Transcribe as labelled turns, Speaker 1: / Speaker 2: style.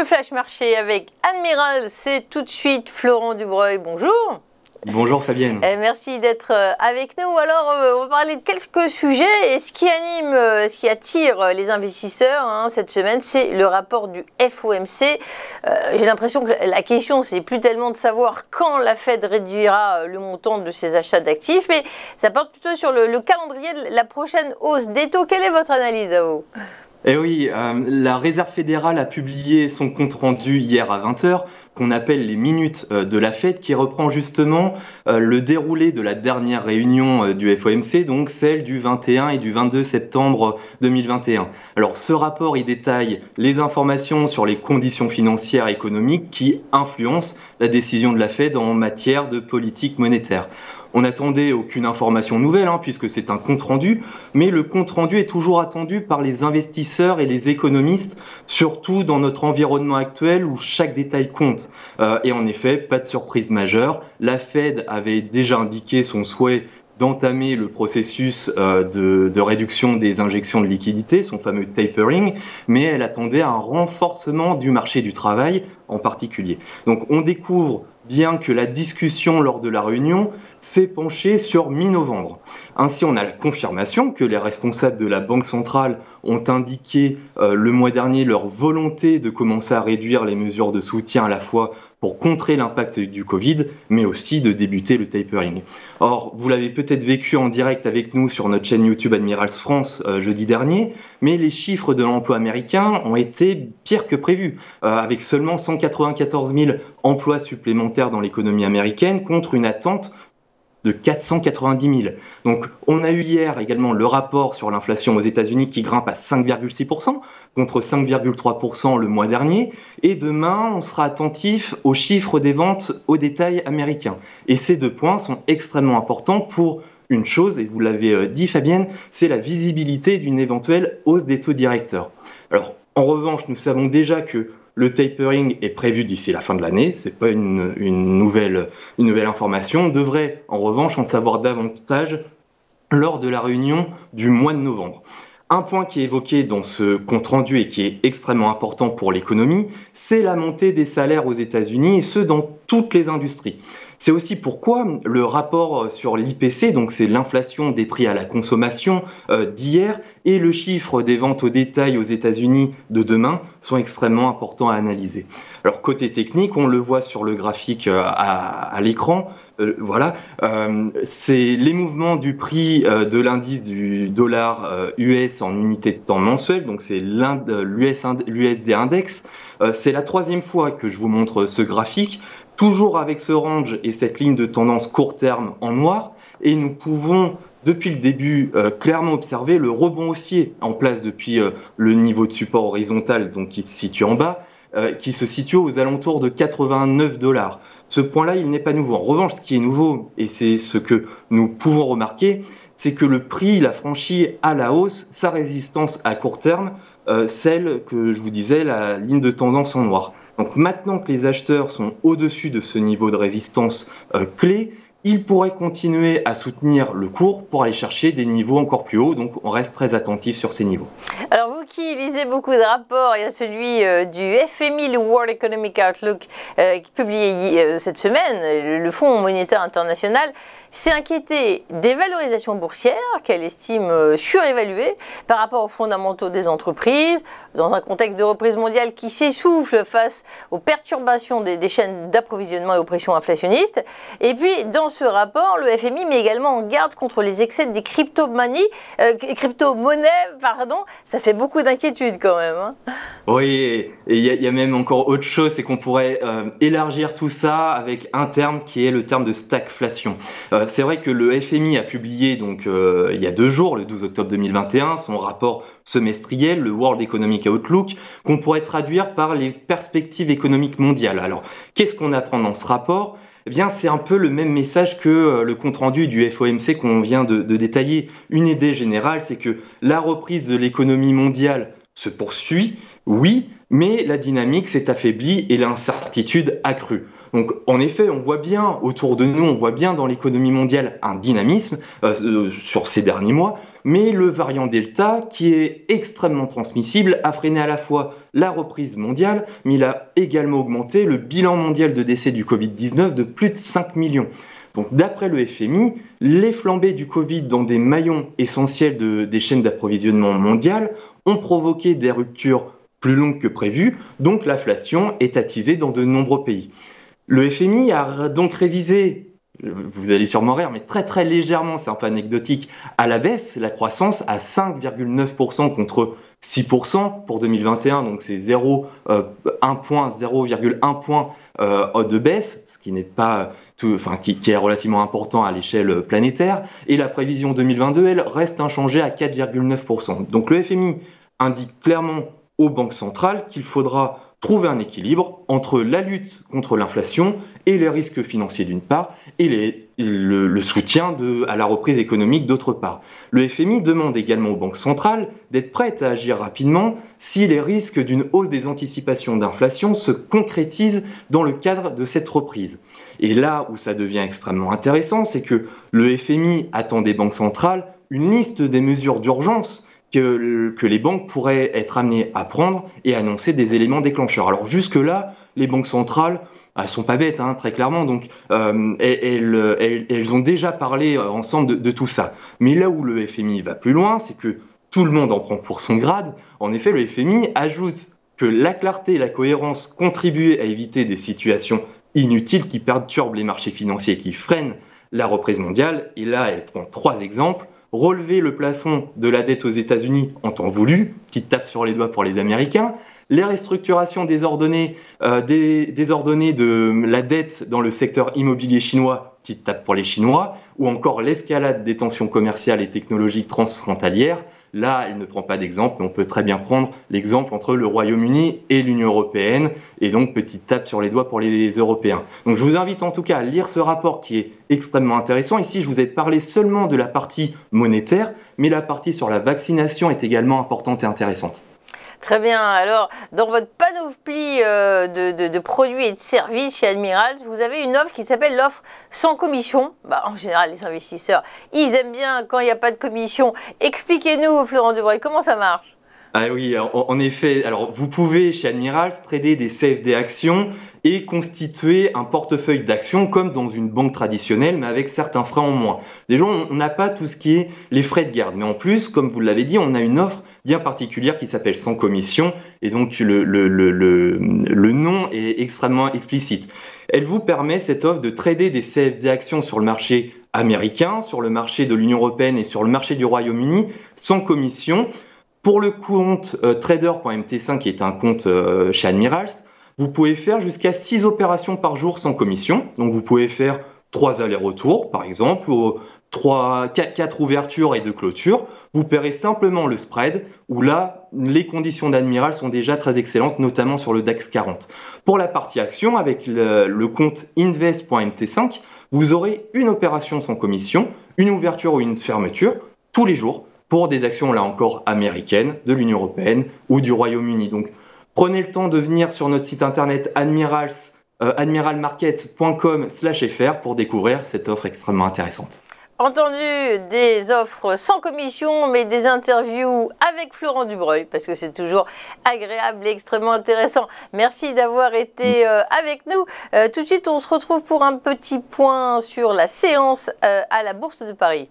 Speaker 1: Le Flash Marché avec Admiral, c'est tout de suite Florent Dubreuil. Bonjour.
Speaker 2: Bonjour Fabienne.
Speaker 1: Merci d'être avec nous. Alors, on va parler de quelques sujets. Et ce qui anime, ce qui attire les investisseurs cette semaine, c'est le rapport du FOMC. J'ai l'impression que la question, c'est plus tellement de savoir quand la Fed réduira le montant de ses achats d'actifs, mais ça porte plutôt sur le calendrier de la prochaine hausse des taux. Quelle est votre analyse à vous ?
Speaker 2: Eh oui, la Réserve fédérale a publié son compte-rendu hier à 20h, qu'on appelle les minutes de la Fed, qui reprend justement le déroulé de la dernière réunion du FOMC, donc celle du 21 et du 22 septembre 2021. Alors ce rapport, il détaille les informations sur les conditions financières et économiques qui influencent la décision de la Fed en matière de politique monétaire. On n'attendait aucune information nouvelle, puisque c'est un compte-rendu, mais le compte-rendu est toujours attendu par les investisseurs et les économistes, surtout dans notre environnement actuel où chaque détail compte. Et en effet, pas de surprise majeure. La Fed avait déjà indiqué son souhait d'entamer le processus de réduction des injections de liquidités, son fameux tapering, mais elle attendait un renforcement du marché du travail en particulier. Donc on découvre bien que la discussion lors de la réunion s'est penchée sur mi-novembre. Ainsi, on a la confirmation que les responsables de la Banque centrale ont indiqué le mois dernier leur volonté de commencer à réduire les mesures de soutien à la fois pour contrer l'impact du Covid, mais aussi de débuter le tapering. Or, vous l'avez peut-être vécu en direct avec nous sur notre chaîne YouTube Admirals France jeudi dernier, mais les chiffres de l'emploi américain ont été pires que prévu, avec seulement 194 000 emplois supplémentaires dans l'économie américaine contre une attente de 490 000. Donc, on a eu hier également le rapport sur l'inflation aux États-Unis qui grimpe à 5,6% contre 5,3% le mois dernier. Et demain, on sera attentif aux chiffres des ventes au détail américains. Et ces deux points sont extrêmement importants pour une chose, et vous l'avez dit Fabienne, c'est la visibilité d'une éventuelle hausse des taux directeurs. Alors, en revanche, nous savons déjà que le tapering est prévu d'ici la fin de l'année, ce n'est pas une nouvelle information. On devrait en revanche en savoir davantage lors de la réunion du mois de novembre. Un point qui est évoqué dans ce compte-rendu et qui est extrêmement important pour l'économie, c'est la montée des salaires aux États-Unis et ce dans toutes les industries. C'est aussi pourquoi le rapport sur l'IPC, donc c'est l'inflation des prix à la consommation d'hier, et le chiffre des ventes au détail aux États-Unis de demain sont extrêmement importants à analyser. Alors côté technique, on le voit sur le graphique à l'écran, c'est les mouvements du prix de l'indice du dollar US en unité de temps mensuel, donc c'est l'USD Index. C'est la troisième fois que je vous montre ce graphique, toujours avec ce range et cette ligne de tendance court terme en noir, et nous pouvons depuis le début clairement observer le rebond haussier en place depuis le niveau de support horizontal, donc qui se situe en bas, qui se situe aux alentours de 89 $. Ce point-là, il n'est pas nouveau. En revanche, ce qui est nouveau, et c'est ce que nous pouvons remarquer, c'est que le prix, il a franchi à la hausse sa résistance à court terme, celle que je vous disais, la ligne de tendance en noir. Donc maintenant que les acheteurs sont au-dessus de ce niveau de résistance clé, ils pourraient continuer à soutenir le cours pour aller chercher des niveaux encore plus hauts. Donc on reste très attentif sur ces niveaux.
Speaker 1: Alors vous qui lisez beaucoup de rapports, il y a celui du FMI, le World Economic Outlook, publié cette semaine. Le Fonds monétaire international s'est inquiété des valorisations boursières qu'elle estime surévaluées par rapport aux fondamentaux des entreprises, dans un contexte de reprise mondiale qui s'essouffle face aux perturbations des chaînes d'approvisionnement et aux pressions inflationnistes. Et puis dans ce rapport, le FMI met également en garde contre les excès des crypto-monnaies, ça fait beaucoup d'inquiétudes quand même.
Speaker 2: Oui, et il y a même encore autre chose, c'est qu'on pourrait élargir tout ça avec un terme qui est le terme de stagflation. C'est vrai que le FMI a publié donc il y a 2 jours, le 12 octobre 2021, son rapport semestriel, le World Economic Outlook, qu'on pourrait traduire par les perspectives économiques mondiales. Alors, qu'est-ce qu'on apprend dans ce rapport ? Eh bien, c'est un peu le même message que le compte-rendu du FOMC qu'on vient de détailler. Une idée générale, c'est que la reprise de l'économie mondiale se poursuit, oui, mais la dynamique s'est affaiblie et l'incertitude accrue. Donc en effet, on voit bien autour de nous, on voit bien dans l'économie mondiale un dynamisme sur ces derniers mois, mais le variant Delta, qui est extrêmement transmissible, a freiné à la fois la reprise mondiale, mais il a également augmenté le bilan mondial de décès du Covid-19 de plus de 5 millions. Donc d'après le FMI, les flambées du Covid dans des maillons essentiels des chaînes d'approvisionnement mondiales ont provoqué des ruptures plus longues que prévues, donc l'inflation est attisée dans de nombreux pays. Le FMI a donc révisé, vous allez sûrement rire, mais très très légèrement, c'est un peu anecdotique, à la baisse la croissance à 5,9% contre 6% pour 2021, donc c'est 0,1 point de baisse, ce qui n'est pas qui est relativement important à l'échelle planétaire, et la prévision 2022, elle reste inchangée à 4,9%. Donc le FMI indique clairement aux banques centrales qu'il faudra trouver un équilibre entre la lutte contre l'inflation et les risques financiers d'une part, et le soutien à la reprise économique d'autre part. Le FMI demande également aux banques centrales d'être prêtes à agir rapidement si les risques d'une hausse des anticipations d'inflation se concrétisent dans le cadre de cette reprise. Et là où ça devient extrêmement intéressant, c'est que le FMI attend des banques centrales une liste des mesures d'urgence que les banques pourraient être amenées à prendre et annoncer des éléments déclencheurs. Alors jusque-là, les banques centrales, elles sont pas bêtes, hein, très clairement, donc elles ont déjà parlé ensemble de tout ça. Mais là où le FMI va plus loin, c'est que tout le monde en prend pour son grade. En effet, le FMI ajoute que la clarté et la cohérence contribuent à éviter des situations inutiles qui perturbent les marchés financiers et qui freinent la reprise mondiale. Et là, elle prend 3 exemples. Relever le plafond de la dette aux États-Unis en temps voulu, petite tape sur les doigts pour les Américains, les restructurations désordonnées de la dette dans le secteur immobilier chinois, petite tape pour les Chinois, ou encore l'escalade des tensions commerciales et technologiques transfrontalières. Là, elle ne prend pas d'exemple, mais on peut très bien prendre l'exemple entre le Royaume-Uni et l'Union européenne, et donc petite tape sur les doigts pour les Européens. Donc je vous invite en tout cas à lire ce rapport qui est extrêmement intéressant. Ici, je vous ai parlé seulement de la partie monétaire, mais la partie sur la vaccination est également importante et intéressante.
Speaker 1: Très bien. Alors, dans votre panoplie de produits et de services chez Admirals, vous avez une offre qui s'appelle l'offre sans commission. En général, les investisseurs, ils aiment bien quand il n'y a pas de commission. Expliquez-nous, Florent Dubreuil, comment ça marche ?
Speaker 2: Ah oui, en effet. Alors, vous pouvez chez Admirals trader des CFD actions et constituer un portefeuille d'actions comme dans une banque traditionnelle, mais avec certains frais en moins. Déjà, on n'a pas tout ce qui est les frais de garde, mais en plus, comme vous l'avez dit, on a une offre bien particulière qui s'appelle sans commission, et donc le nom est extrêmement explicite. Elle vous permet, cette offre, de trader des CFD actions sur le marché américain, sur le marché de l'Union européenne et sur le marché du Royaume-Uni, sans commission. Pour le compte trader.mt5, qui est un compte chez Admirals, vous pouvez faire jusqu'à 6 opérations par jour sans commission. Donc vous pouvez faire 3 allers-retours, par exemple, ou 4 ouvertures et 2 clôtures. Vous paierez simplement le spread, où là, les conditions d'Admiral sont déjà très excellentes, notamment sur le DAX 40. Pour la partie action, avec le compte invest.mt5, vous aurez une opération sans commission, une ouverture ou une fermeture, tous les jours, pour des actions là encore américaines, de l'Union européenne ou du Royaume-Uni. Donc prenez le temps de venir sur notre site internet admiralmarkets.com/fr pour découvrir cette offre extrêmement intéressante.
Speaker 1: Entendu, des offres sans commission, mais des interviews avec Florent Dubreuil, parce que c'est toujours agréable et extrêmement intéressant. Merci d'avoir été avec nous. Tout de suite, on se retrouve pour un petit point sur la séance à la Bourse de Paris.